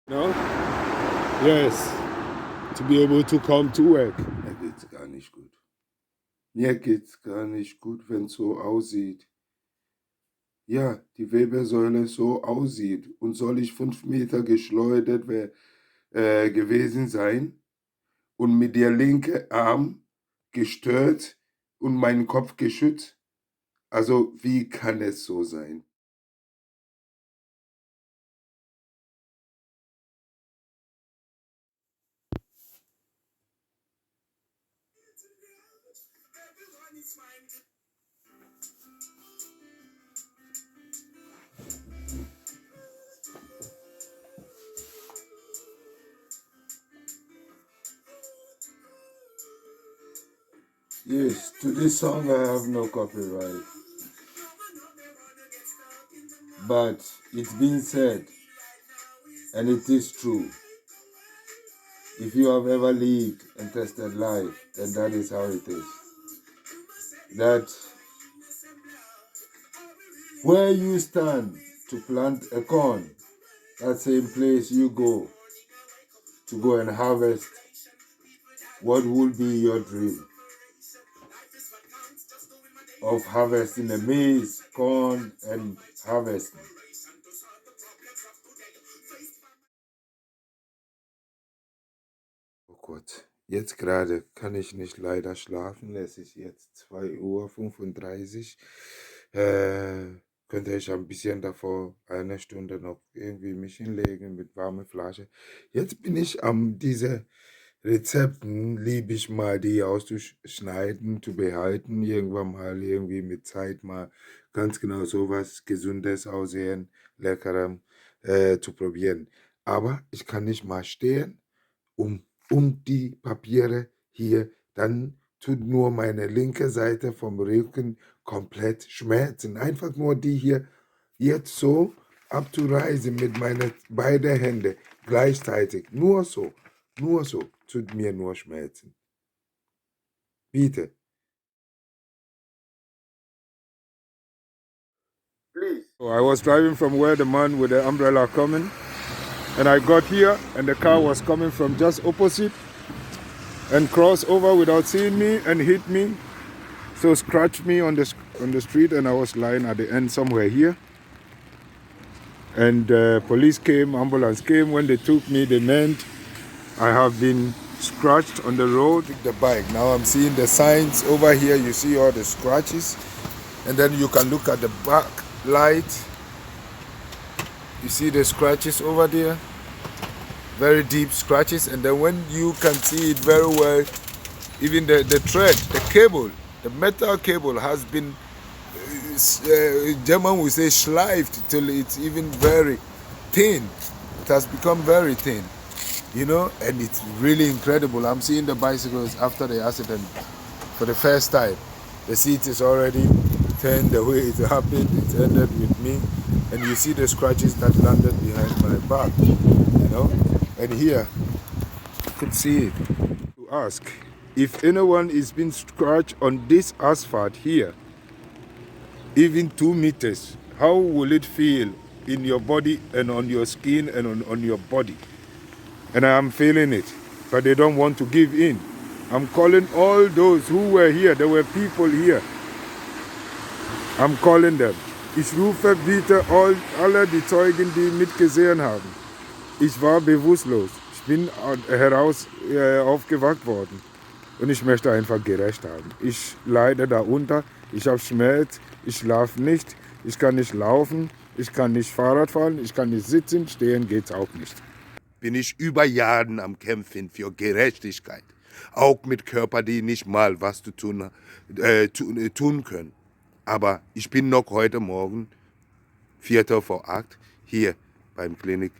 No? Yes. To be able to come to work. Mir geht's gar nicht gut. Mir geht's gar nicht gut, wenn es so aussieht. Ja, die Wirbelsäule so aussieht. Und soll ich 5 Meter geschleudert gewesen sein und mit der linken Arm gestört und meinen Kopf geschützt? Also, wie kann es so sein? Yes, to this song I have no copyright. But it's been said, and it is true. If you have ever lived and tested life, then that is how it is. That where you stand to plant a corn, that same place you go to go and harvest what will be your dream of harvesting the maize, corn, and harvesting. Oh Gott, jetzt gerade kann ich nicht leider schlafen. Es ist jetzt 2:35 Uhr. Könnte ich ein bisschen davor eine Stunde noch irgendwie mich hinlegen mit warmer Flasche. Jetzt bin ich am diese Rezepten, liebe ich mal, die auszuschneiden, zu behalten, irgendwann mal irgendwie mit Zeit mal ganz genau sowas Gesundes aussehen, Leckerem zu probieren. Aber ich kann nicht mal stehen um die Papiere hier, dann tut nur meine linke Seite vom Rücken komplett schmerzen. Einfach nur die hier jetzt so abzureißen mit meinen beiden Händen gleichzeitig. Nur so tut mir nur schmerzen. Bitte. Please. So I was driving from where the man with the umbrella coming, and I got here, and the car was coming from just opposite, and crossed over without seeing me and hit me, so scratched me on the street, and I was lying at the end somewhere here. And police came, ambulance came. When they took me, they meant I have been scratched on the road. The bike. Now I'm seeing the signs over here. You see all the scratches, and then you can look at the back light. You see the scratches over there, very deep scratches, and then when you can see it very well, even the thread, the cable, the metal cable has been, German will say schleifed till it's even very thin. It has become very thin, you know, and it's really incredible. I'm seeing the bicycles after the accident for the first time. The seat is already turned the way it happened. It ended with me, and you see the scratches that landed behind my back, you know, and here you could see it. To ask if anyone is being scratched on this asphalt here, even 2 meters, how will it feel in your body and on your skin and on your body? And I am feeling it, but they don't want to give in. I'm calling all those who were here. There were people here. I'm calling them. Ich rufe bitte alle die Zeugen, die mitgesehen haben. Ich war bewusstlos. Ich bin aufgewacht worden. Und ich möchte einfach gerecht haben. Ich leide darunter. Ich habe Schmerz. Ich schlafe nicht. Ich kann nicht laufen. Ich kann nicht Fahrrad fahren. Ich kann nicht sitzen. Stehen geht's auch nicht. Bin ich über Jahren am Kämpfen für Gerechtigkeit. Auch mit Körpern, die nicht mal was zu tun können. Aber ich bin noch heute Morgen, 7:45, hier beim Klinik